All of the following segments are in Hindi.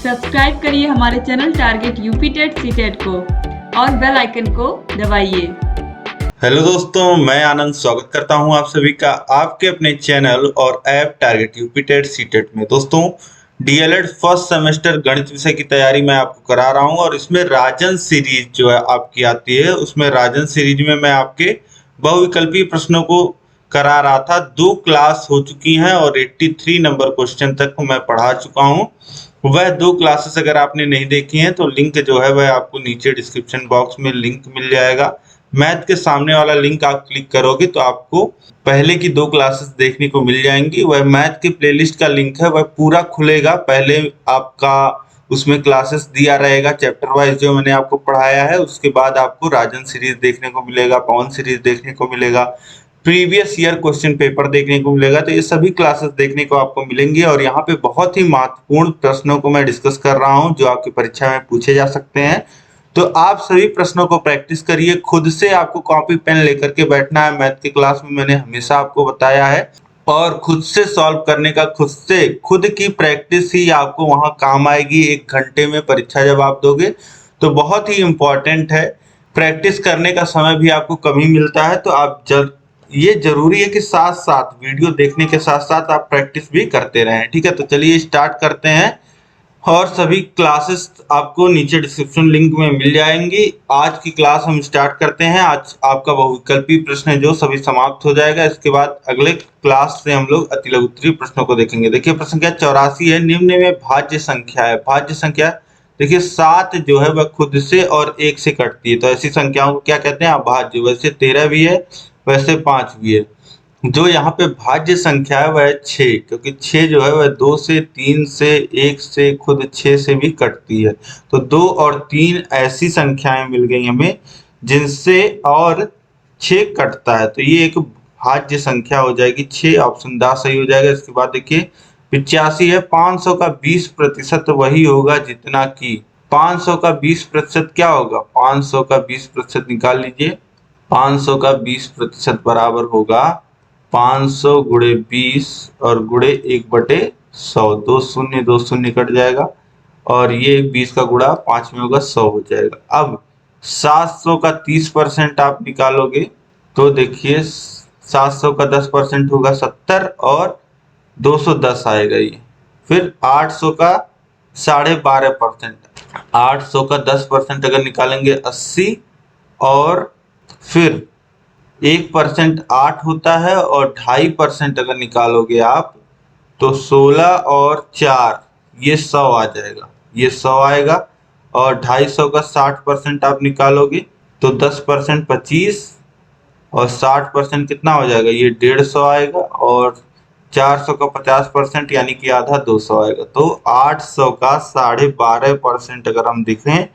सब्सक्राइब करिए हमारे channel target UP TET CTET को और बेल आइकन को दबाइए। हेलो दोस्तों, मैं आनंद स्वागत करता हूं आप सभी का आपके अपने चैनल और app target UP TET CTET में। दोस्तों, डीएलएड फर्स्ट सेमेस्टर गणित विषय की तैयारी मैं आपको करा रहा हूं और इसमें राजन सीरीज जो है आपकी आती है, उसमें राजन सीरीज में मैं आपके बहुविकल्पीय प्रश्नों को करा रहा था। 2 क्लास हो चुकी हैं और 83 नंबर क्वेश्चन तक मैं पढ़ा चुका हूं। वह 2 क्लासेस अगर आपने नहीं देखी हैं तो लिंक जो है वह आपको नीचे डिस्क्रिप्शन बॉक्स में लिंक मिल जाएगा। मैथ के सामने वाला लिंक आप क्लिक करोगे तो आपको पहले की 2 क्लासेस देखने को मिल जाएंगी। वह मैथ के प्लेलिस्ट का लिंक है, वह पूरा खुलेगा। पहले आपका उसमें क्लासेस दिया रहेगा चैप्टर वाइज जो मैंने आपको पढ़ाया है, उसके बाद आपको राजन सीरीज देखने को मिलेगा, पवन सीरीज देखने को मिलेगा, प्रीवियस ईयर क्वेश्चन पेपर देखने को मिलेगा। तो ये सभी क्लासेस देखने को आपको मिलेंगे और यहाँ पे बहुत ही महत्वपूर्ण प्रश्नों को मैं डिस्कस कर रहा हूँ जो आपकी परीक्षा में पूछे जा सकते हैं। तो आप सभी प्रश्नों को प्रैक्टिस करिए, खुद से आपको कॉपी पेन लेकर के बैठना है। मैथ की क्लास में मैंने हमेशा आपको बताया है, और खुद से सॉल्व करने का खुद की प्रैक्टिस ही आपको वहां काम आएगी। 1 घंटे में परीक्षा जब आप दोगे तो बहुत ही इंपॉर्टेंट है। प्रैक्टिस करने का समय भी आपको कम ही मिलता है, तो आप ये जरूरी है कि साथ साथ वीडियो देखने के साथ साथ आप प्रैक्टिस भी करते रहें। ठीक है, तो चलिए स्टार्ट करते हैं और सभी क्लासेस आपको नीचे डिस्क्रिप्शन लिंक में मिल जाएंगी। आज की क्लास हम स्टार्ट करते हैं। आज आपका बहुविकल्पीय प्रश्न है जो सभी समाप्त हो जाएगा। इसके बाद अगले क्लास से हम लोग अतिलघुत्तरीय प्रश्नों को देखेंगे। देखिए, प्रश्न संख्या 84 है। निम्न में भाज्य संख्या है। भाज्य संख्या देखिए 7 जो है वह खुद से और 1 से कटती है, तो ऐसी संख्याओं को क्या कहते हैं? अभाज्य। वैसे 13 भी है, वैसे 5 भी है। जो यहाँ पे भाज्य संख्या है वह 6, क्योंकि 6 जो है वह 2 से, 3 से, 1 से, खुद 6 से भी कटती है। तो 2 और 3 ऐसी संख्याएं मिल गई हमें जिनसे और 6 कटता है, तो ये एक भाज्य संख्या हो जाएगी 6। ऑप्शन द सही हो जाएगा। इसके बाद देखिए 85 है। 500 का 20% वही होगा जितना कि 500 का 20% क्या होगा? 500 का 20% निकाल लीजिए। 500 का 20% बराबर होगा 500 गुणे 20 और गुणे 1/100। 2 शून्य कट जाएगा और ये 20 का गुणा 5 में होगा 100 हो जाएगा। अब 700 का 30% आप निकालोगे तो देखिए 700 का 10% होगा 70 और 210 आएगा ये। फिर 800 का 12.5%, 800 का 10% अगर निकालेंगे 80 और फिर 1% 8 होता है और 2.5% अगर निकालोगे आप तो 16 और 4 ये 100 आ जाएगा। ये 100 आएगा और 250 का 60% आप निकालोगे तो 10% 25 और 60% कितना हो जाएगा? ये 150 आएगा और 400 का 50% यानी कि आधा 200 आएगा। तो 800 का 12.5% अगर हम देखें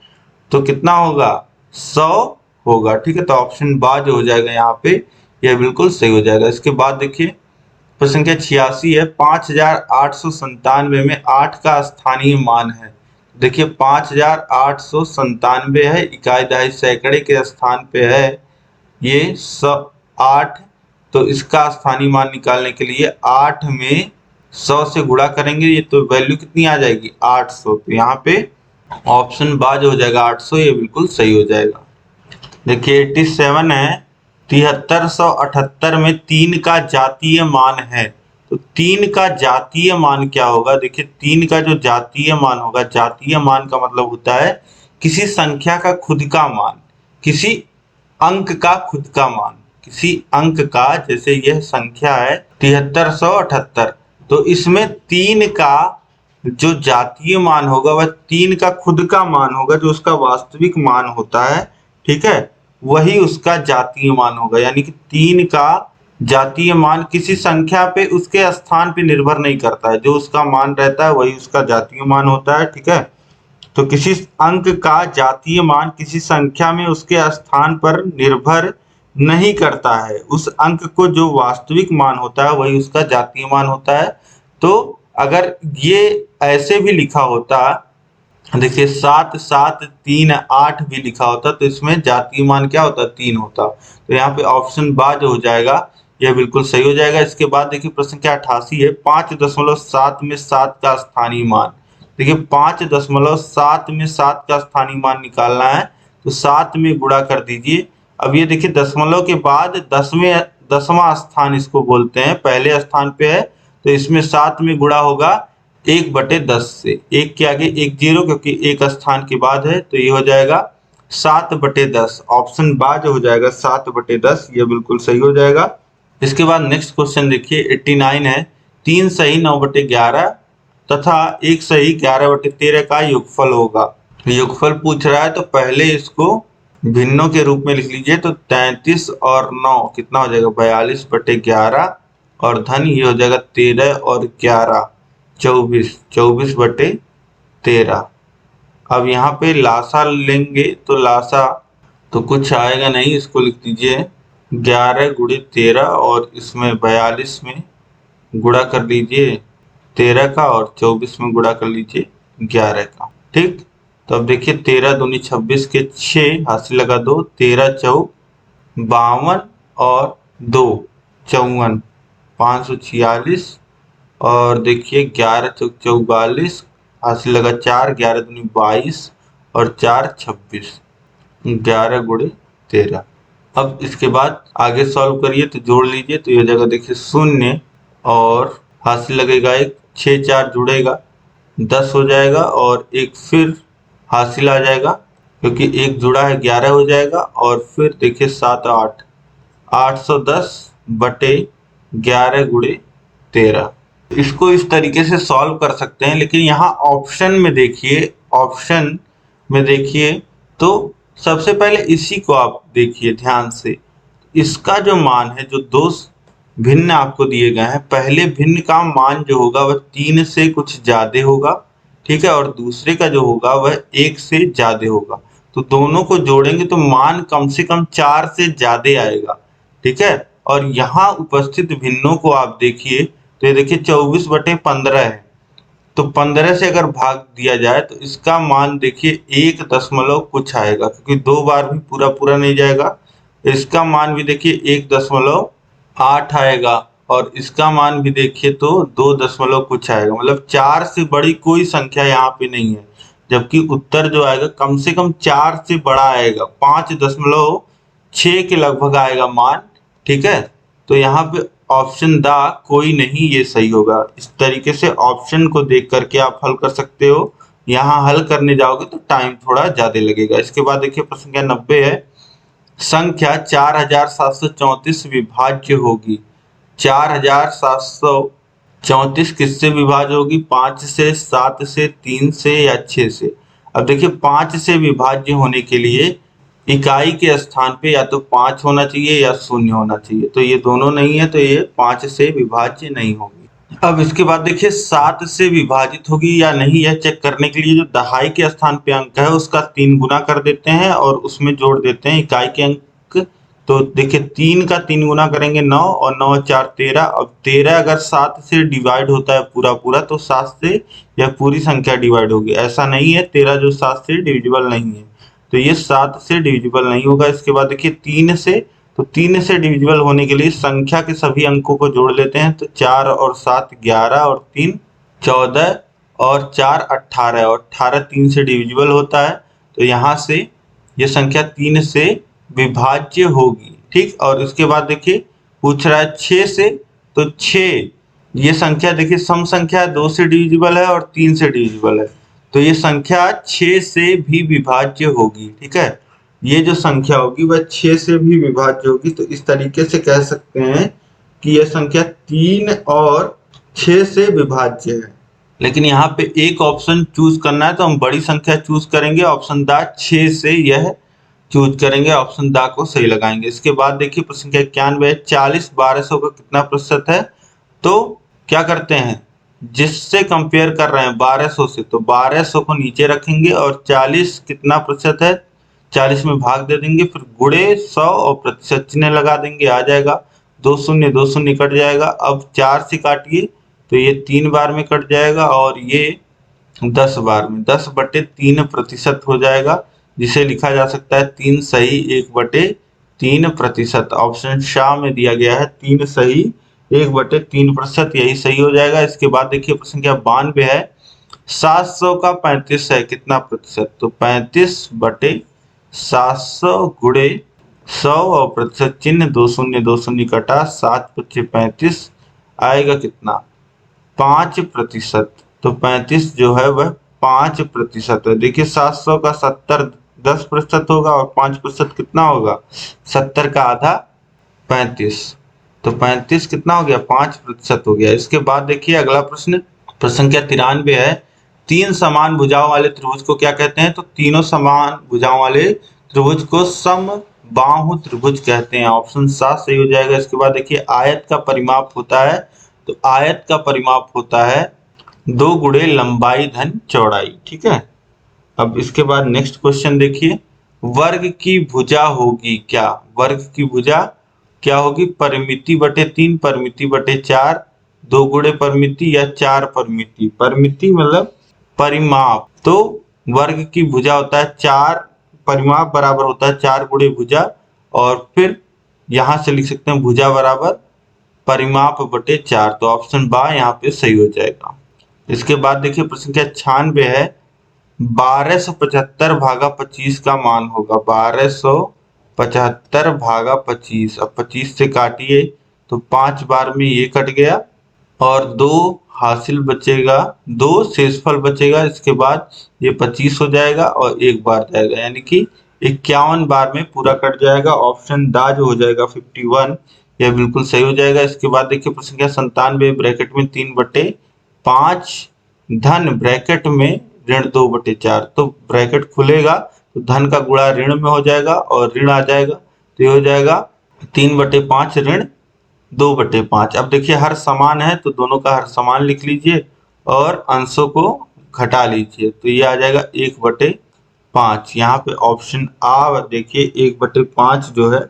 तो कितना होगा? 100 होगा। ठीक है, तो ऑप्शन बाज हो जाएगा यहाँ पे, यह बिल्कुल सही हो जाएगा। इसके बाद देखिए प्रश्न संख्या 86 है। 5897 में 8 का स्थानीय मान है। देखिए 5897 है, इकाई दहाई सैकड़े के स्थान पे है ये 8, तो इसका स्थानीय मान निकालने के लिए 8 में 100 से गुणा करेंगे, ये तो वैल्यू कितनी आ जाएगी? 800। तो यहाँ पे ऑप्शन बाज हो जाएगा 800, ये बिल्कुल सही हो जाएगा। देखिए 87 है। 7378 में 3 का जातीय मान है। तो 3 का जातीय मान क्या होगा? देखिए 3 का जो जातीय मान होगा, जातीय मान का मतलब होता है किसी संख्या का खुद का मान, किसी अंक का खुद का मान, किसी अंक का। जैसे यह संख्या है 7378, तो इसमें 3 का जो जातीय मान होगा वह 3 का खुद का मान होगा, जो उसका वास्तविक मान होता है। ठीक है, वही उसका जातीय मान होगा। यानी कि 3 का जातीय मान किसी संख्या पे उसके स्थान पे निर्भर नहीं करता है, जो उसका मान रहता है वही उसका जातीय मान होता है। ठीक है, तो किसी अंक का जातीय मान किसी संख्या में उसके स्थान पर निर्भर नहीं करता है। उस अंक को जो वास्तविक मान होता है वही उसका जातीय मान होता है। तो अगर ये ऐसे भी लिखा होता, देखिए 7 7 3 8 भी लिखा होता तो इसमें जातीय मान क्या होता? 3 होता। तो यहाँ पे ऑप्शन बाज हो जाएगा, यह बिल्कुल सही हो जाएगा। इसके बाद देखिए प्रश्न संख्या 88 है। 5.7 में 7 का स्थानीय मान। देखिए 5.7 में 7 का स्थानीय मान निकालना है, तो 7 में गुणा कर दीजिए। अब ये देखिए दशमलव के बाद 10वां स्थान इसको बोलते हैं, पहले स्थान पे है, तो इसमें 7 में गुणा होगा 1/10 से। 1 के आगे 1 0 क्योंकि एक स्थान के बाद है, तो ये हो जाएगा 7/10। ऑप्शन बा जो हो जाएगा 7/10, ये बिल्कुल सही हो जाएगा। इसके बाद नेक्स्ट क्वेश्चन देखिए 89 है। 3 सही 9/11 तथा 1 सही 11/13 का योगफल होगा। योगफल पूछ रहा है तो पहले इसको भिन्नों के रूप में लिख लीजिए। तो 33 और 9 कितना हो जाएगा 42/11 और धन ये हो जाएगा 13 और 11 24/13। अब यहाँ पे लासा लेंगे तो लासा तो कुछ आएगा नहीं, इसको लिख दीजिए 11 × 13 और इसमें 42 में गुणा कर लीजिए 13 का और 24 में गुणा कर लीजिए 11 का। ठीक, तो अब देखिए 13 दूनी 26 के 6 हासिल लगा 2, 13 चौक 52 और 2 54 546 और देखिए 11 चौक 44 हासिल लगा 4, 11 दूनी 22 और 4 26 11 × 13। अब इसके बाद आगे सॉल्व करिए तो जोड़ लीजिए, तो ये जगह देखिए 0 और हासिल लगेगा 1, 6 4 जुड़ेगा 10 हो जाएगा और एक फिर हासिल आ जाएगा क्योंकि एक जुड़ा है 11 हो जाएगा और फिर देखिए 7 8 810/11 × 13। इसको इस तरीके से सॉल्व कर सकते हैं, लेकिन यहाँ ऑप्शन में देखिए तो सबसे पहले इसी को आप देखिए ध्यान से। इसका जो मान है, जो दो भिन्न आपको दिए गए हैं, पहले भिन्न का मान जो होगा वह 3 से कुछ ज्यादा होगा, ठीक है, और दूसरे का जो होगा वह 1 से ज्यादा होगा। तो दोनों को जोड़ेंगे तो मान कम से कम 4 से ज्यादा आएगा, ठीक है। और यहाँ उपस्थित भिन्नों को आप देखिए तो ये देखिए 24/15 है, तो 15 से अगर भाग दिया जाए तो इसका मान देखिए 1 दशमलव कुछ आएगा, क्योंकि 2 बार भी पूरा नहीं जाएगा। इसका मान भी देखिए 1.8 आएगा और इसका मान भी देखिए तो 2 दशमलव कुछ आएगा। मतलब 4 से बड़ी कोई संख्या यहाँ पे नहीं है, जबकि उत्तर जो आएगा कम से कम 4 से बड़ा आएगा, 5.6 के लगभग आएगा मान, ठीक है। तो यहाँ पे ऑप्शन दा कोई नहीं, ये सही होगा। इस तरीके से ऑप्शन को देख करके आप हल कर सकते हो। यहाँ हल करने जाओगे तो टाइम थोड़ा ज्यादा लगेगा। इसके बाद देखिए प्रश्न संख्या 90 है। संख्या 4734 विभाज्य होगी। 4734 किससे विभाज्य होगी? 5 से, 7 से, 3 से या 6 से। अब देखिए 5 से विभाज्य होने के लिए इकाई के स्थान पे या तो 5 होना चाहिए या 0 होना चाहिए, तो ये दोनों नहीं है, तो ये 5 से विभाज्य नहीं होगी। अब इसके बाद देखिए 7 से विभाजित होगी या नहीं, यह चेक करने के लिए जो दहाई के स्थान पे अंक है उसका 3 गुना कर देते हैं और उसमें जोड़ देते हैं इकाई के अंक। तो देखिए 3 का 3 गुना करेंगे 9 और 9 4 13। अब 13 अगर 7 से डिवाइड होता है पूरा तो 7 से यह पूरी संख्या डिवाइड होगी। ऐसा नहीं है 13 जो 7 से डिविजिबल नहीं है, तो ये 7 से डिविजिबल नहीं होगा। इसके बाद देखिए 3 से, तो 3 से डिविजिबल होने के लिए संख्या के सभी अंकों को जोड़ लेते हैं। तो 4 और 7 11 और 3 14 और 4 18 और 18 3 से डिविजिबल होता है, तो यहाँ से ये संख्या 3 से विभाज्य होगी, ठीक। और इसके बाद देखिए पूछ रहा है 6 से, तो 6 ये संख्या देखिए सम संख्या 2 से डिविजिबल है और 3 से डिविजिबल है, तो ये संख्या 6 से भी विभाज्य होगी, ठीक है। ये जो संख्या होगी वह 6 से भी विभाज्य होगी। तो इस तरीके से कह सकते हैं कि यह संख्या 3 और 6 से विभाज्य है। लेकिन यहाँ पे एक ऑप्शन चूज करना है, तो हम बड़ी संख्या चूज करेंगे, ऑप्शन दा 6 से यह चूज करेंगे, ऑप्शन दा को सही लगाएंगे। इसके बाद देखिए प्रश्न संख्या 91 है। 40 1200 का कितना प्रतिशत है? तो क्या करते हैं, जिससे कंपेयर कर रहे हैं 1200 से, तो 1200 को नीचे रखेंगे और 40 कितना प्रतिशत है 40 में भाग दे देंगे, फिर गुणे 100 और प्रतिशत चिन्ह लगा देंगे, आ जाएगा 2 शून्य कट जाएगा। अब 4 से काटिए तो ये 3 बार में कट जाएगा और ये 10 बार में 10/3% हो जाएगा, जिसे लिखा जा सकता है 3 सही 1/3%। ऑप्शन शाह में दिया गया है 3 सही 1/3%, यही सही हो जाएगा। इसके बाद देखिए प्रश्न संख्या 92 है। 700 का 35 है कितना प्रतिशत, तो 35/700 गुणे 100 और प्रतिशत चिन्ह, 2 शून्य कटा, 7×5 = 35 आएगा कितना, 5%। तो 35 जो है वह 5% है। देखिए 700 का 70 10% होगा और 5% कितना होगा, 70 का आधा 35, तो 35 कितना हो गया, 5% हो गया। इसके बाद देखिए अगला प्रश्न, प्रश्न संख्या 93 है। 3 समान भुजाओं वाले त्रिभुज को क्या कहते हैं, तो तीनों समान भुजाओं वाले त्रिभुज को समबाहु त्रिभुज कहते हैं। ऑप्शन 7 सही हो जाएगा। इसके बाद देखिए आयत का परिमाप होता है, तो आयत का परिमाप होता है 2 गुणे लंबाई धन चौड़ाई, ठीक है। अब इसके बाद नेक्स्ट क्वेश्चन देखिए, वर्ग की भुजा होगी क्या, वर्ग की भुजा क्या होगी, परिमिति बटे 3, परिमिति बटे 4, 2 गुणे परिमिति या 4 परिमिति, परिमिति मतलब परिमाप, तो वर्ग की भुजा होता है 4, परिमाप बराबर होता है 4 गुणे भुजा, और फिर यहां से लिख सकते हैं भुजा बराबर परिमाप बटे 4, तो ऑप्शन बा यहाँ पे सही हो जाएगा। इसके बाद देखिए प्रश्न संख्या 96 है। 1275 भागा 25 का मान होगा, 1275 भागा 25, अब 25 से काटिए तो 5 बार में ये कट गया और 2 हासिल बचेगा, 2 शेषफल बचेगा। इसके बाद ये 25 हो जाएगा और 1 बार जाएगा, यानी कि 51 बार में पूरा कट जाएगा। ऑप्शन दा जो हो जाएगा 51, यह बिल्कुल सही हो जाएगा। इसके बाद देखिए प्रश्न संख्या 97, ब्रैकेट में 3/5 धन ब्रैकेट में ऋण 2/4, तो ब्रैकेट खुलेगा तो धन का गुणा ऋण में हो जाएगा और ऋण आ जाएगा, तो ये हो जाएगा 3/5 ऋण 2/5। अब देखिए हर समान है तो दोनों का हर समान लिख लीजिए और अंशों को घटा लीजिए, तो ये आ जाएगा 1/5। यहाँ पे ऑप्शन आ देखिए 1/5 जो है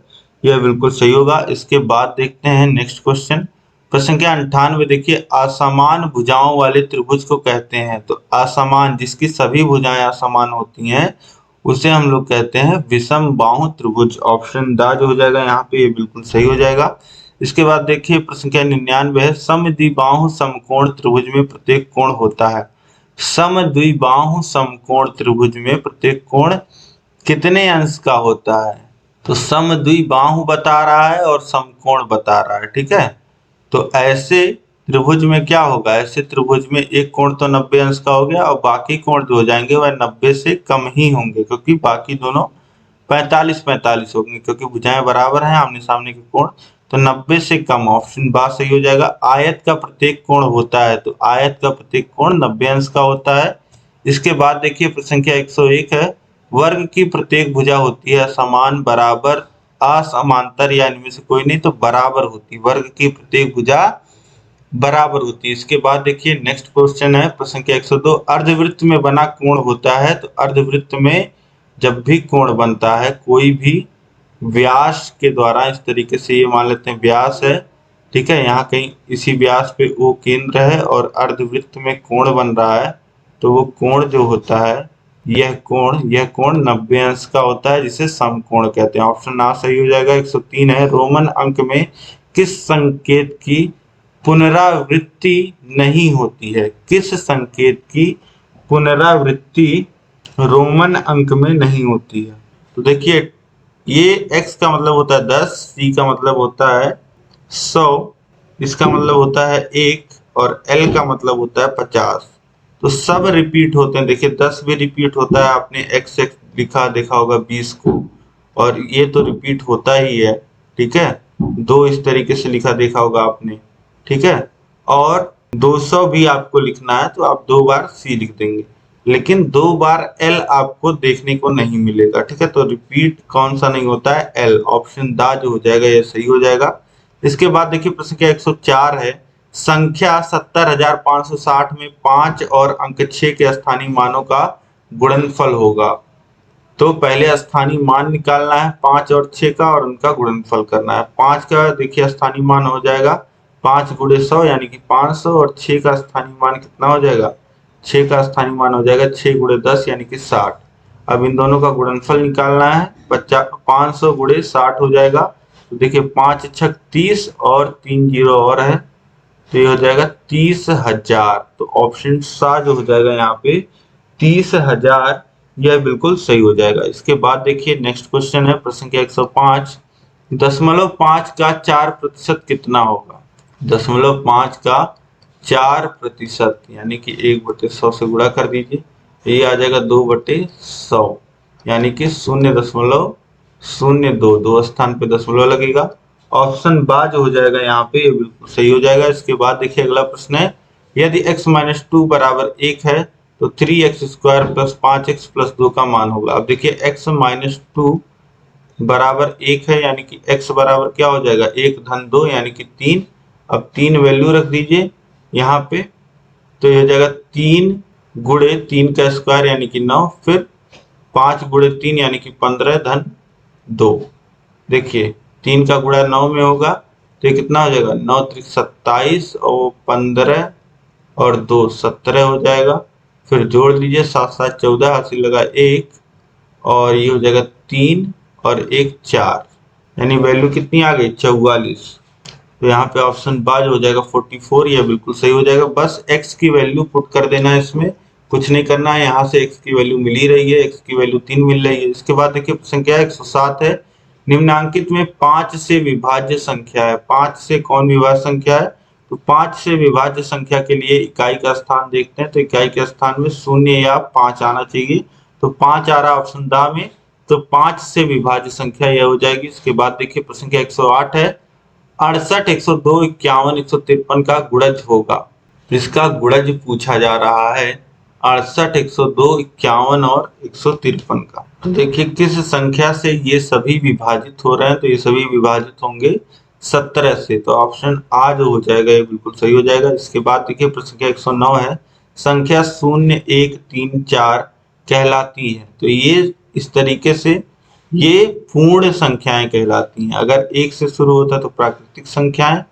यह बिल्कुल सही होगा। इसके बाद देखते हैं नेक्स्ट क्वेश्चन, प्रश्न संख्या 98 देखिए, असमान भुजाओं वाले त्रिभुज को कहते हैं, तो असमान जिसकी सभी भुजाएं असमान होती हैं उसे हम लोग कहते हैं विषम बाहु त्रिभुज। ऑप्शन दा जो हो जाएगा यहाँ पे, ये बिल्कुल सही हो जाएगा। इसके बाद देखिए प्रश्न संख्या 99 है। समद्विबाहु समकोण त्रिभुज में प्रत्येक कोण होता है, समद्विबाहु समकोण त्रिभुज में प्रत्येक कोण कितने अंश का होता है, तो समद्विबाहु बता रहा है और समकोण बता रहा है, ठीक है। तो ऐसे त्रिभुज में क्या होगा, ऐसे त्रिभुज में एक कोण तो 90 अंश का हो गया और बाकी कोण जो हो जाएंगे वह 90 से कम ही होंगे, क्योंकि बाकी दोनों 45-45 होंगे, क्योंकि भुजाएं बराबर हैं आमने सामने के कोण, तो 90 से कम। ऑप्शन बा सही हो जाएगा। आयत का प्रत्येक कोण होता है, तो आयत का प्रत्येक कोण 90 अंश का होता है। इसके बाद देखिए प्रश्न संख्या 101 है। वर्ग की प्रत्येक भुजा होती है समान, बराबर, असमांतर या इनमें से कोई नहीं, तो बराबर होती है, वर्ग की प्रत्येक भुजा बराबर होती है। इसके बाद देखिए नेक्स्ट क्वेश्चन है प्रश्न संख्या 102, अर्धवृत्त में बना कोण होता है, तो अर्धवृत्त में जब भी कोण बनता है कोई भी व्यास के द्वारा, इस तरीके से ये मान लेते हैं व्यास है, ठीक है, यहाँ कहीं इसी व्यास पे वो केंद्र है और अर्धवृत्त में कोण बन रहा है, तो वो कोण जो होता है यह कोण 90 अंश का होता है, जिसे समकोण कहते हैं। ऑप्शन आ सही हो जाएगा। 103 है। रोमन अंक में किस संकेत की पुनरावृत्ति नहीं होती है, किस संकेत की पुनरावृत्ति रोमन अंक में नहीं होती है, तो देखिए ये x का मतलब होता है 10, c का मतलब होता है 100, इसका मतलब होता है 1 और l का मतलब होता है 50, तो सब रिपीट होते हैं। देखिए 10 भी रिपीट होता है, आपने x लिखा देखा होगा 20 को, और ये तो रिपीट होता ही है, ठीक है। 2 इस तरीके से लिखा देखा होगा आपने, ठीक है, और 200 भी आपको लिखना है तो आप 2 बार c लिख देंगे, लेकिन 2 बार l आपको देखने को नहीं मिलेगा, ठीक है। तो रिपीट कौन सा नहीं होता है, l। ऑप्शन दा जो हो जाएगा ये सही हो जाएगा। इसके बाद देखिए प्रश्न संख्या 104 है। संख्या 70,560 में 5 और अंक 6 के स्थानीय मानों का गुणनफल होगा, तो पहले स्थानीय मान निकालना है 5 और 6 का और उनका गुणनफल करना है। 5 का देखिए स्थानीय मान हो जाएगा 5 गुणे 100 यानी कि 500, और 6 का स्थानीय मान कितना हो जाएगा, 6 का स्थानीय मान हो जाएगा 6 गुणे 10 यानी कि 60। अब इन दोनों का गुणनफल निकालना है, 500 गुणे 60 हो जाएगा, तो देखिए 5 छक 30 और 3 जीरो और है तो ये हो जाएगा 30,000। तो ऑप्शन सा जो हो जाएगा यहाँ पे 30,000, यह बिल्कुल सही हो जाएगा। इसके बाद देखिए नेक्स्ट क्वेश्चन है प्रश्न संख्या 105। 0.5 का 4% कितना होगा? 0.5 का 4% यानी कि 1/100 से गुणा कर दीजिए, ये आ जाएगा 2/100 यानी कि 0.02। दो स्थान पे दशमलव लगेगा। ऑप्शन बा जो हो जाएगा यहाँ पे ये बिल्कुल सही हो जाएगा। इसके बाद देखिए अगला प्रश्न है, यदि x-2 बराबर 1 है तो 3x² प्लस 5x प्लस 2 का मान होगा। अब देखिए x-2 बराबर 1 है यानी कि x बराबर क्या हो जाएगा 1 धन 2 यानी कि 3। अब 3 वैल्यू रख दीजिए यहाँ पे, तो ये हो जाएगा 3 गुणे 3 का स्क्वायर यानी कि 9, फिर 5 गुणे 3 यानी कि 15 धन 2। देखिए 3 का गुणा 9 में होगा तो ये कितना हो जाएगा 9 त्रिक 27 और 15 और 2 17 हो जाएगा। फिर जोड़ लीजिए 7 7 14, हासिल लगा 1 और ये हो जाएगा 3 और 1 4, यानी वैल्यू कितनी आ गई 44। तो यहाँ पे ऑप्शन बा जो हो जाएगा 44, यह बिल्कुल सही हो जाएगा। बस x की वैल्यू पुट कर देना है, इसमें कुछ नहीं करना है। यहाँ से x की वैल्यू मिल ही रही है, x की वैल्यू 3 मिल रही है। इसके बाद देखिए संख्या 107 है, निम्नांकित में 5 से विभाज्य संख्या है। 5 से कौन विभाज्य संख्या है? तो 5 से विभाज्य संख्या के लिए इकाई का स्थान देखते हैं, तो इकाई के स्थान में 0 या 5 आना चाहिए। तो 5 आ रहा ऑप्शन दा में, तो 5 से विभाज्य संख्या यह हो जाएगी। इसके बाद देखिए प्रश्न संख्या 108 है, 68, 102, 51, 153 का गुणज होगा। इसका गुणज पूछा जा रहा है 68, 102, 51 और 153 का। तो देखिए किस संख्या से ये सभी विभाजित हो रहे हैं, तो ये सभी विभाजित होंगे 17 से। तो ऑप्शन आ जो हो जाएगा ये बिल्कुल सही हो जाएगा। इसके बाद देखिए प्रश्न संख्या 109 है, संख्या 0, 1, 3, 4 कहलाती है। तो ये इस तरीके से ये पूर्ण संख्याएं कहलाती हैं। अगर 1 से शुरू होता है तो प्राकृतिक संख्याएं,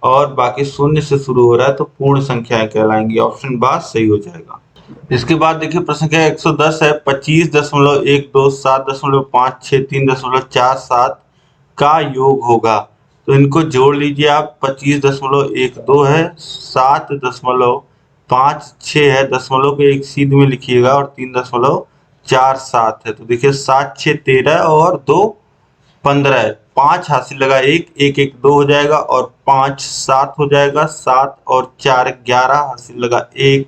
और बाकी 0 से शुरू हो रहा है तो पूर्ण संख्याएं कहलाएंगी। ऑप्शन बा सही हो जाएगा। इसके बाद देखिए प्रश्न संख्या 110 है, 25.12, 7.56, 3.47 का योग होगा। तो इनको जोड़ लीजिए आप, 25.12 है, 7.56 है, दशमलव के एक सीध में लिखिएगा, और 3.47 है। तो देखिए 7 6 13 और 2 15, 5 हासिल लगा 1, 1 1 2 हो जाएगा, और 5 7 हो जाएगा, 7 और 4 11, हासिल लगा 1,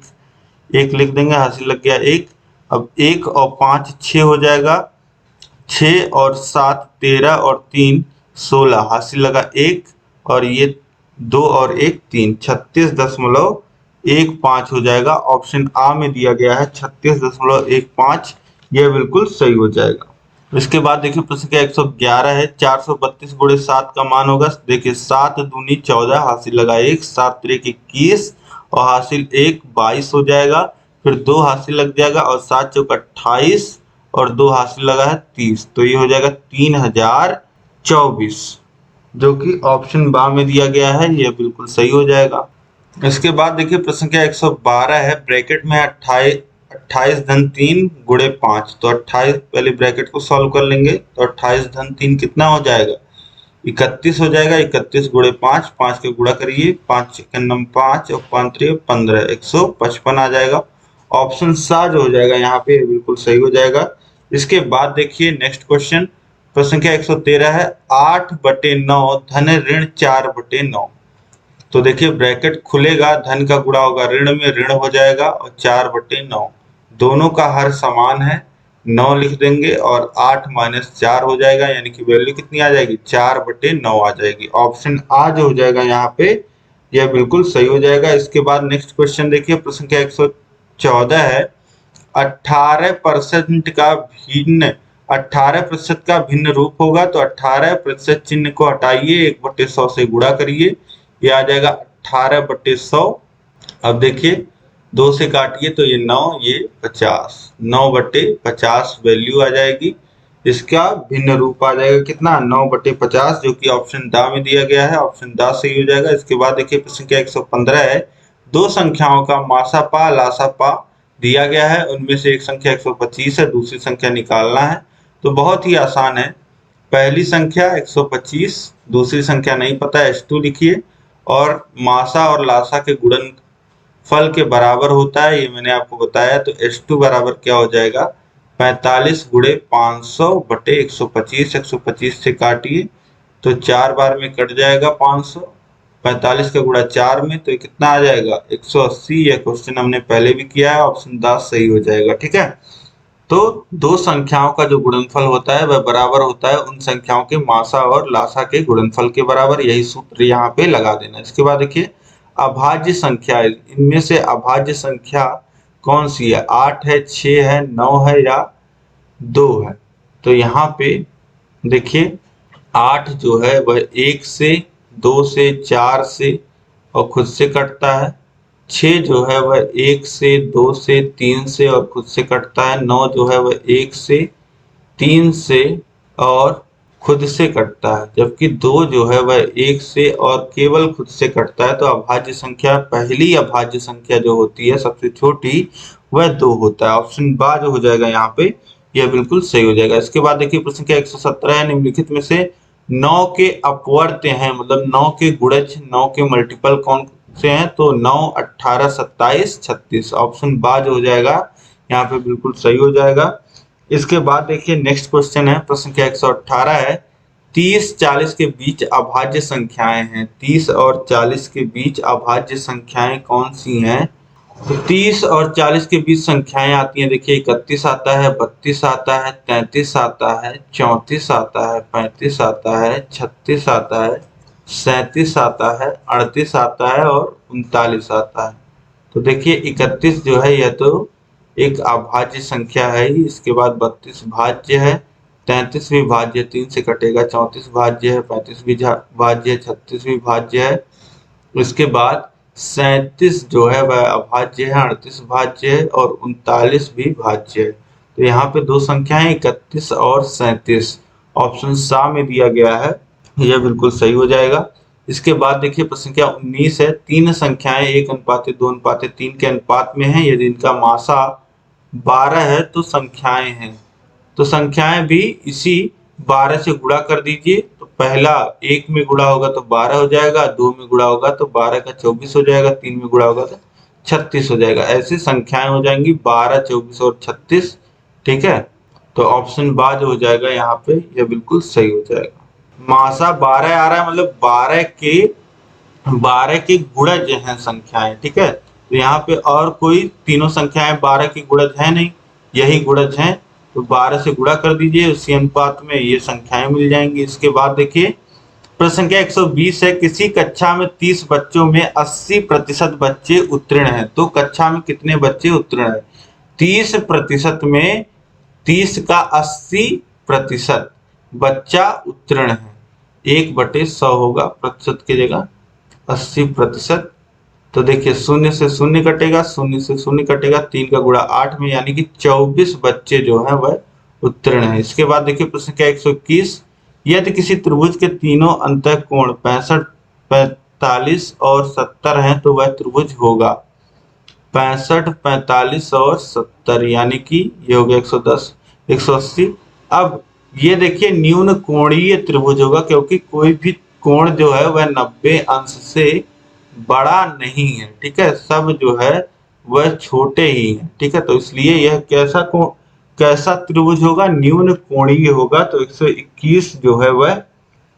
1 लिख देंगे, हासिल लग गया 1। अब 1 और 5 6 हो जाएगा, 6 और 7 13 और 3 16, हासिल लगा 1, और ये 2 और 1 3, 36.15 हो जाएगा। ऑप्शन आ में दिया गया है 36.15, यह बिल्कुल सही हो जाएगा। इसके बाद देखिए प्रश्न संख्या 111 है, 432 गुणे 7 का मान होगा। देखिए 7 दूनी 14, हासिल लगा 1, 7 त्रिक 21 और हासिल 1 22 हो जाएगा। फिर 2 हासिल लग जाएगा, और 7 चौक 28 और 2 हासिल लगा है 30। तो ये हो जाएगा 3024, जो कि ऑप्शन बा में दिया गया है, यह बिल्कुल सही हो जाएगा। इसके बाद देखिए प्रश्न संख्या 112 है, ब्रैकेट में 28 धन 3 गुणे 5। तो 28 पहले ब्रैकेट को सॉल्व कर लेंगे, तो 28 धन 3 कितना हो जाएगा 31 हो जाएगा। 31 गुणे 5, 5 के गुणा करिए, 5 6 5 और 5 3 15, 155 आ जाएगा। ऑप्शन सा जो हो जाएगा यहाँ पे बिल्कुल सही हो जाएगा। इसके बाद देखिए नेक्स्ट क्वेश्चन, प्रश्न संख्या 113 है, 8/9 धन ऋण 4/9। तो देखिए ब्रैकेट खुलेगा, धन का गुणा होगा ऋण में, ऋण हो जाएगा, और 4/9 दोनों का हर समान है, 9 लिख देंगे, और 8 - 4 हो जाएगा, यानी कि वैल्यू कितनी आ जाएगी 4/9 आ जाएगी। ऑप्शन आ जो हो जाएगा यहाँ पे, यह बिल्कुल सही हो जाएगा। इसके बाद नेक्स्ट क्वेश्चन देखिए प्रश्न संख्या 114 है, 18% का भिन्न 18% का भिन्न रूप होगा। तो 18% चिन्ह को हटाइए, 1/100 से गुणा करिए, ये आ जाएगा 18/100। अब देखिए 2 से काटिए तो ये 9, ये 50, 9/50 वैल्यू आ जाएगी। इसका भिन्न रूप आ जाएगा कितना 9/50, जो कि ऑप्शन दा में दिया गया है। ऑप्शन दा सही हो जाएगा। इसके बाद देखिए प्रश्न संख्या 115 है, दो संख्याओं का मासापा लासापा दिया गया है, उनमें से एक संख्या 125 है, दूसरी संख्या निकालना है। तो बहुत ही आसान है, पहली संख्या 125, दूसरी संख्या नहीं पता है, S2 लिखिए, और मासा और लासा के गुणनफल के बराबर होता है, ये मैंने आपको बताया। तो H2 बराबर क्या हो जाएगा, 45 गुणे 500 बटे 125। 125 से काटिए तो 4 बार में कट जाएगा 500। 45 का गुणा 4 में तो ये कितना आ जाएगा, 180। यह क्वेश्चन हमने पहले भी किया है, ऑप्शन 10 सही हो जाएगा। ठीक है, तो दो संख्याओं का जो गुणनफल होता है वह बराबर होता है उन संख्याओं के मासा और लासा के गुणनफल के बराबर। यही सूत्र यहाँ पे लगा देना। इसके बाद देखिए अभाज्य संख्या, इनमें से अभाज्य संख्या कौन सी है, 8 है, 6 है, 9 है या 2 है। तो यहाँ पे देखिए 8 जो है वह 1 से, 2 से, 4 से और खुद से कटता है। 6 जो है वह 1 से, 2 से, 3 से और खुद से कटता है। 9 जो है वह 1 से, 3 से और खुद से कटता है। जबकि 2 जो है वह 1 से और केवल खुद से कटता है। तो अभाज्य संख्या, पहली अभाज्य संख्या जो होती है सबसे छोटी, वह 2 होता है। ऑप्शन बा जो हो जाएगा यहाँ पे, यह बिल्कुल सही हो जाएगा। इसके बाद देखिए प्रश्न संख्या 117 है, निम्नलिखित में से 9 के अपवर्त्य हैं, मतलब 9 के गुणज, 9 के मल्टीपल कौन से हैं। तो 9, 18, 27, 36। ऑप्शन बा जो हो जाएगा यहाँ पे बिल्कुल सही हो जाएगा। इसके बाद देखिए नेक्स्ट क्वेश्चन है, प्रश्न संख्या 118 है, 30, 40 के बीच अभाज्य संख्याएं हैं। 30 और 40 के बीच अभाज्य संख्याएं कौन सी हैं। तो 30 और 40 के बीच संख्याएं आती हैं, देखिए 31 आता है, 32 आता है, 33 आता है, 34 आता है, 35 आता है, 36 आता है, 37 आता है, 38 आता है और 39 आता है। तो देखिए 31 जो है यह तो एक अभाज्य संख्या है ही। इसके बाद 32 भाज्य है, 33 भी भाज्य, 3 से कटेगा, 34 भाज्य है, 35 भी भाज्य है, 36 भी भाज्य है। उसके बाद 37 जो है वह अभाज्य है, 38 भाज्य है और 39 भी भाज्य है। तो यहाँ पे दो संख्याएं 31 और 37 ऑप्शन सा में दिया गया है, यह बिल्कुल सही हो जाएगा। इसके बाद देखिए प्रश्न संख्या 19 है, तीन संख्याएं 1:2:3 के अनुपात में है। यदि इनका मासा 12 है तो संख्याएं हैं। तो संख्याएं भी इसी 12 से गुणा कर दीजिए। तो पहला 1 में गुणा होगा तो 12 हो जाएगा, 2 में गुणा होगा तो 12 का 24 हो जाएगा, 3 में गुणा होगा तो 36 हो जाएगा। ऐसी संख्याएं हो जाएंगी 12, 24 और 36। ठीक है, तो ऑप्शन बा जो हो जाएगा यहाँ पे, यह बिल्कुल सही हो जाएगा। मासा 12 आ रहा है, मतलब 12 के गुणज हैं संख्याएं। ठीक है, तो यहाँ पे और कोई तीनों संख्याएं 12 की गुणज है नहीं, यही गुणज हैं। तो 12 से गुणा कर दीजिए, उसी अनुपात में ये संख्याएं मिल जाएंगी। इसके बाद देखिए प्रश्न संख्या 120 है, किसी कक्षा में 30 बच्चों में 80% बच्चे उत्तीर्ण हैं। तो कक्षा में कितने बच्चे उत्तीर्ण हैं, 30% में 30 का 80% बच्चा उत्तीर्ण है। 1/100 होगा, प्रतिशत की जगह 80%। तो देखिए 0 से 0 कटेगा, 0 से 0 कटेगा, 3 का गुणा 8 में, यानी कि 24 बच्चे जो है वह उत्तीर्ण है। इसके बाद देखिए प्रश्न क्या 121, यदि किसी त्रिभुज के तीनों अंतःकोण 65, 45 और 70 हैं तो वह त्रिभुज होगा। 65, 45 और 70 यानी कि ये हो गया 110, 180। अब ये देखिए न्यून कोणीय त्रिभुज होगा, क्योंकि कोई भी कोण जो है वह 90 अंश से बड़ा नहीं है। ठीक है, सब जो है वह छोटे ही हैं। ठीक है, तो इसलिए यह कैसा त्रिभुज होगा, न्यून कोणीय होगा। तो 121 जो है वह,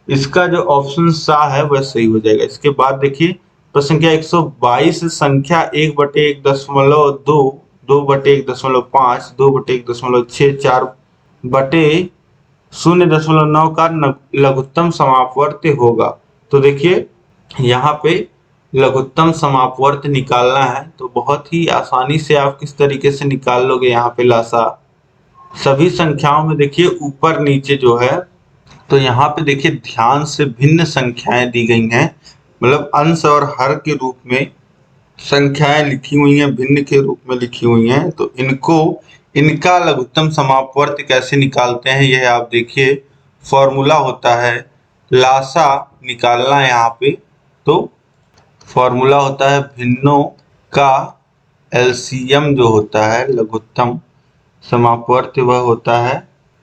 इसका जो ऑप्शन सा है वह सही हो जाएगा। इसके बाद देखिए प्रश्न संख्या 122, संख्या 1/1.2, 2/1.5, 2/1.6, 4/0.9 का लघुत्तम समापवर्त्य होगा। तो देखिए यहाँ पे लघुत्तम समापवर्त्य निकालना है, तो बहुत ही आसानी से आप किस तरीके से निकाल लोगे। यहाँ पे लासा सभी संख्याओं में देखिए ऊपर नीचे जो है, तो यहाँ पे देखिए ध्यान से भिन्न संख्याएं दी गई हैं, मतलब अंश और हर के रूप में संख्याएं लिखी हुई हैं, भिन्न के रूप में लिखी हुई हैं। तो इनका लघुत्तम समापवर्त्य कैसे निकालते हैं, यह आप देखिए फॉर्मूला होता है लासा निकालना है। यहाँ पे तो फॉर्मूला होता है भिन्नों का एलसीएम जो होता है लघुत्तम समापवर्त्य, वह होता है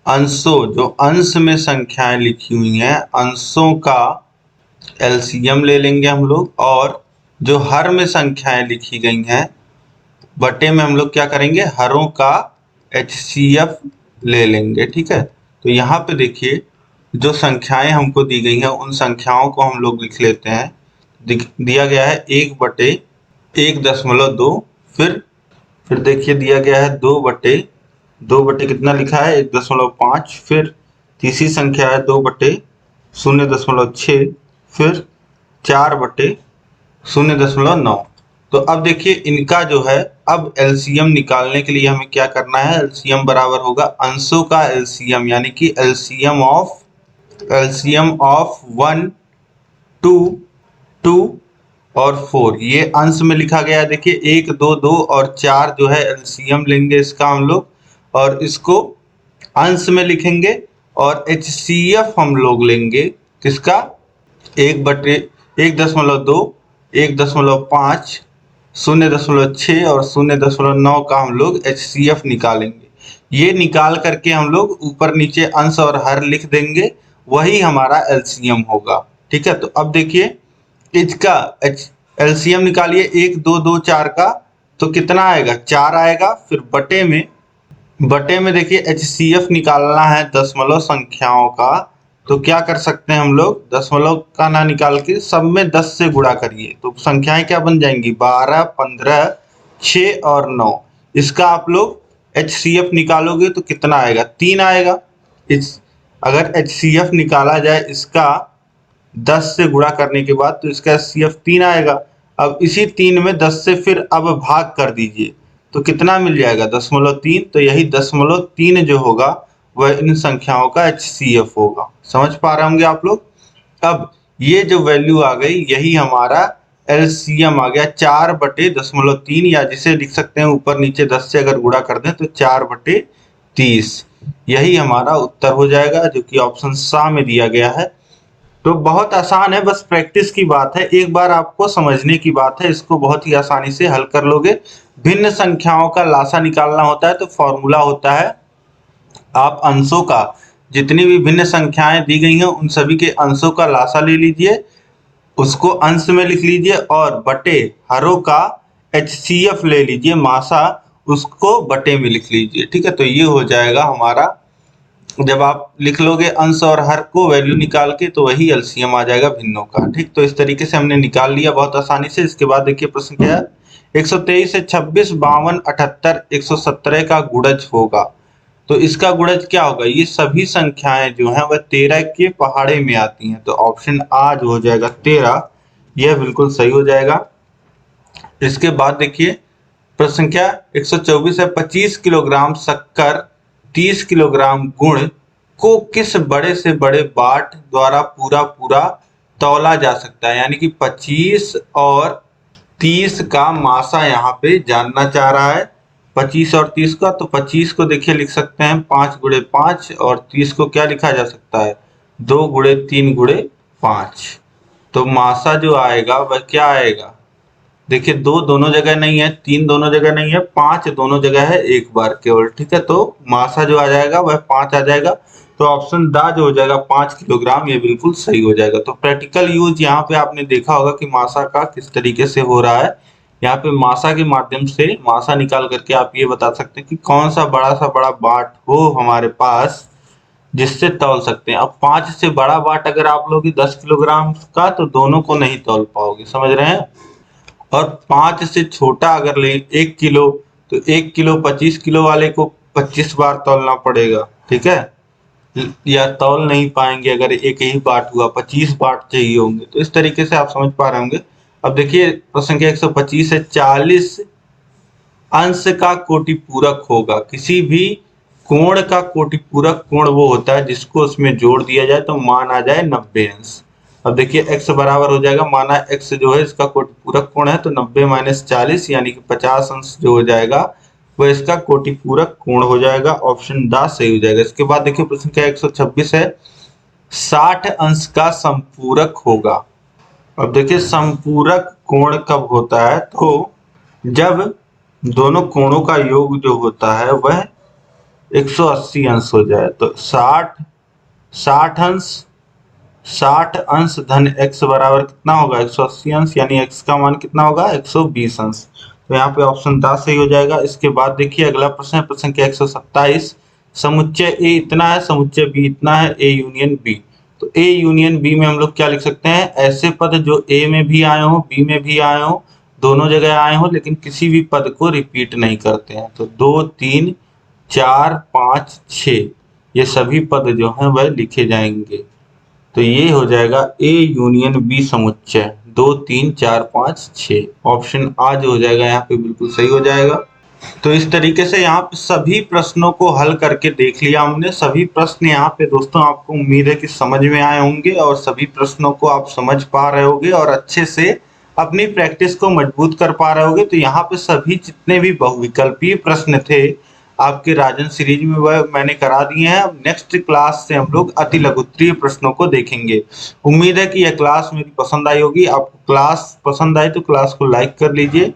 अंशों, जो अंश में संख्याएं लिखी हुई हैं, अंशों का एलसीएम ले लेंगे हम लोग, और जो हर में संख्याएं लिखी गई हैं बटे में हम लोग क्या करेंगे, हरों का एचसीएफ ले लेंगे। ठीक है, तो यहाँ पे देखिए जो संख्याएं हमको दी गई हैं उन संख्याओं को हम लोग लिख लेते हैं। दिया गया है 1/1.2, फिर देखिए दिया गया है 2/2 कितना लिखा है 1.5, फिर तीसरी संख्या है 2/0.6, फिर 4/0.9। तो अब देखिए इनका जो है, अब एलसीएम निकालने के लिए हमें क्या करना है, एलसीएम बराबर होगा अंशों का एलसीएम, यानी कि एलसीएम ऑफ 1, 2, 2 और 4, ये अंश में लिखा गया है। देखिए 1, 2, 2 और 4 जो है एलसीएम लेंगे इसका हम लोग, और इसको अंश में लिखेंगे, और एचसीएफ हम लोग लेंगे किसका, 1/1.2, 1.5, 0.6 और 0.9 का हम लोग एचसीएफ निकालेंगे। ये निकाल करके हम लोग ऊपर नीचे अंश और हर लिख देंगे, वही हमारा एलसीएम होगा। ठीक है, तो अब देखिए इसका एलसीएम निकालिए 1, 2, 2, 4 का, तो कितना आएगा, 4 आएगा। फिर बटे में देखिए एचसीएफ निकालना है दशमलव संख्याओं का, तो क्या कर सकते हैं हम लोग, दशमलव का ना निकाल के सब में 10 से गुणा करिए, तो संख्याएं क्या बन जाएंगी, 12, 15, 6 और 9। इसका आप लोग एचसीएफ निकालोगे तो कितना आएगा, 3 आएगा। अगर एचसीएफ निकाला जाए इसका 10 से गुणा करने के बाद, तो इसका एचसीएफ 3 आएगा। अब इसी 3 में 10 से फिर अब भाग कर दीजिए, तो कितना मिल जाएगा, 0.3। तो यही 0.3 जो होगा वह इन संख्याओं का एचसीएफ होगा। समझ पा रहे होंगे आप लोग। अब ये जो वैल्यू आ गई यही हमारा एलसीएम आ गया, 4/0.3, या जिसे लिख सकते हैं ऊपर नीचे 10 से अगर गुणा कर दें तो 4/30। यही हमारा उत्तर हो जाएगा, जो कि ऑप्शन सा में दिया गया है। तो बहुत आसान है, बस प्रैक्टिस की बात है, एक बार आपको समझने की बात है, इसको बहुत ही आसानी से हल कर लोगे। भिन्न संख्याओं का लासा निकालना होता है तो फॉर्मूला होता है, आप अंशों का, जितनी भी भिन्न संख्याएं दी गई हैं उन सभी के अंशों का लासा ले लीजिए, उसको अंश में लिख लीजिए, और बटे हरों का एचसीएफ ले लीजिए, मासा, उसको बटे में लिख लीजिए। ठीक है, तो ये हो जाएगा हमारा, जब आप लिख लोगे अंश और हर को वैल्यू निकाल के, तो वही एलसीएम आ जाएगा भिन्नों का। ठीक, तो इस तरीके से हमने निकाल लिया बहुत आसानी से। इसके बाद देखिए प्रश्न क्या है, 123 से 26, 52, 78, 117 का गुणज होगा। तो इसका गुणज क्या होगा, ये सभी संख्याएं जो हैं वह 13 के पहाड़े में आती हैं, तो ऑप्शन आ जो हो जाएगा 13, यह बिल्कुल सही हो जाएगा। इसके बाद देखिए प्रश्न क्या, 124 है, 25 किलोग्राम शक्कर 30 किलोग्राम गुण को किस बड़े से बड़े बाट द्वारा पूरा तौला जा सकता है, यानी कि 25 और 30 का मासा यहाँ पे जानना चाह रहा है, 25 और 30 का। तो 25 को देखिए लिख सकते हैं 5 × 5, और 30 को क्या लिखा जा सकता है, 2 × 3 × 5। तो मासा जो आएगा वह क्या आएगा, देखिए 2 दोनों जगह नहीं है, 3 दोनों जगह नहीं है, 5 दोनों जगह है एक बार केवल। ठीक है, तो मासा जो आ जाएगा वह 5 आ जाएगा, तो ऑप्शन दा जो हो जाएगा 5 किलोग्राम, ये बिल्कुल सही हो जाएगा। तो प्रैक्टिकल यूज यहाँ पे आपने देखा होगा कि मासा का किस तरीके से हो रहा है। यहाँ पे मासा के माध्यम से मासा निकाल करके आप ये बता सकते हैं कि कौन सा बड़ा बाट हो हमारे पास जिससे तौल सकते हैं। अब 5 से बड़ा बाट अगर आप लोगे 10 किलोग्राम का, तो दोनों को नहीं तौल पाओगे, समझ रहे हैं। और 5 से छोटा अगर ले 1 किलो, तो 1 किलो 25 किलो वाले को 25 बार तौलना पड़ेगा। ठीक है, या तौल नहीं पाएंगे, अगर एक ही बाट हुआ 25 बाट चाहिए होंगे। तो इस तरीके से आप समझ पा रहे होंगे। अब देखिए प्रश्न संख्या 125 है, 40 अंश का कोटि पूरक होगा। किसी भी कोण का कोटि पूरक कोण वो होता है जिसको उसमें जोड़ दिया जाए तो मान आ जाए 90 अंश। अब देखिए x बराबर हो जाएगा, माना x जो है इसका कोटि पूरक कोण है, तो 90 - 40 यानी कि 50 अंश जो हो जाएगा वह इसका कोटि पूरक कोण हो जाएगा। ऑप्शन द सही हो जाएगा। इसके बाद देखिए प्रश्न क्या 126 है, 60 अंश का संपूरक होगा। अब देखिए संपूरक कोण कब होता है, तो जब दोनों कोणों का योग जो होता है वह 180 अंश हो जाए। तो 60 अंश 60 अंश धन x बराबर कितना होगा 180 अंश, यानी x का मान कितना होगा 120 अंश। तो यहाँ पे ऑप्शन 10 सही हो जाएगा। इसके बाद देखिए अगला प्रश्न है, प्रश्न संख्या 127। समुच्चय ए इतना है, समुच्चय बी इतना है, ए यूनियन बी। तो ए यूनियन बी में हम लोग क्या लिख सकते हैं, ऐसे पद जो ए में भी आए हो बी में भी आए हो, दोनों जगह आए हो, लेकिन किसी भी पद को रिपीट नहीं करते हैं। तो 2 3 4 5 6 ये सभी पद जो हैं वह लिखे जाएंगे। तो ये हो जाएगा ए यूनियन बी समुच्चय 2 3 4 5 6। ऑप्शन आ जो हो जाएगा यहाँ पे बिल्कुल सही हो जाएगा। तो इस तरीके से यहाँ पे सभी प्रश्नों को हल करके देख लिया हमने। सभी प्रश्न यहाँ पे दोस्तों आपको उम्मीद है कि समझ में आए होंगे और सभी प्रश्नों को आप समझ पा रहे होंगे और अच्छे से अपनी प्रैक्टिस को मजबूत कर पा रहे होंगे। तो यहाँ पे सभी जितने भी बहुविकल्पीय प्रश्न थे आपके राजन सीरीज में वह मैंने करा दिए हैं। अब नेक्स्ट क्लास से हम लोग अति लघुत्तरीय प्रश्नों को देखेंगे। उम्मीद है कि यह क्लास मेरी पसंद आई होगी। आपको क्लास पसंद आई तो क्लास को लाइक कर लीजिए,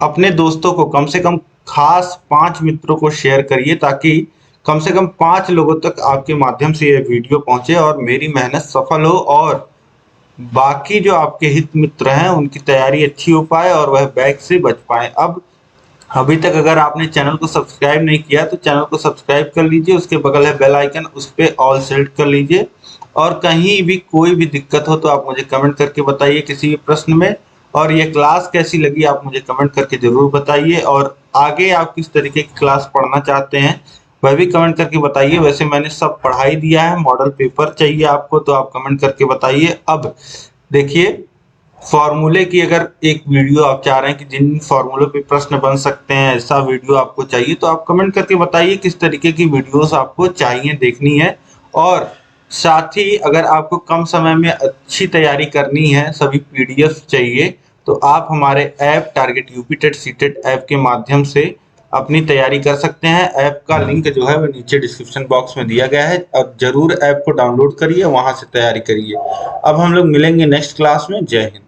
अपने दोस्तों को कम से कम खास 5 मित्रों को शेयर करिए ताकि कम से कम 5 लोगों तक आपके माध्यम से यह वीडियो पहुंचे और मेरी मेहनत सफल हो और बाकी जो आपके हित मित्र हैं उनकी तैयारी अच्छी हो पाए और वह बैक से बच पाए। अब अभी तक अगर आपने चैनल को सब्सक्राइब नहीं किया तो चैनल को सब्सक्राइब कर लीजिए, उसके बगल है बेल आइकन, उस पर ऑल सेलेक्ट कर लीजिए। और कहीं भी कोई भी दिक्कत हो तो आप मुझे कमेंट करके बताइए किसी भी प्रश्न में। और ये क्लास कैसी लगी आप मुझे कमेंट करके जरूर बताइए और आगे आप किस तरीके की क्लास पढ़ना चाहते हैं वह भी कमेंट करके बताइए। वैसे मैंने सब पढ़ाई दिया है, मॉडल पेपर चाहिए आपको तो आप कमेंट करके बताइए। अब देखिए फॉर्मूले की अगर एक वीडियो आप चाह रहे हैं कि जिन फॉर्मूलों पे प्रश्न बन सकते हैं ऐसा वीडियो आपको चाहिए तो आप कमेंट करके बताइए किस तरीके की वीडियोस आपको चाहिए देखनी है। और साथ ही अगर आपको कम समय में अच्छी तैयारी करनी है, सभी पीडीएफ चाहिए, तो आप हमारे app target UP TET CTET app के माध्यम से अपनी तैयारी कर सकते हैं। ऐप का लिंक जो है वो नीचे डिस्क्रिप्शन बॉक्स में दिया गया है। अब जरूर ऐप को डाउनलोड करिए, वहां से तैयारी करिए। अब हम लोग मिलेंगे नेक्स्ट क्लास में। जय हिंद।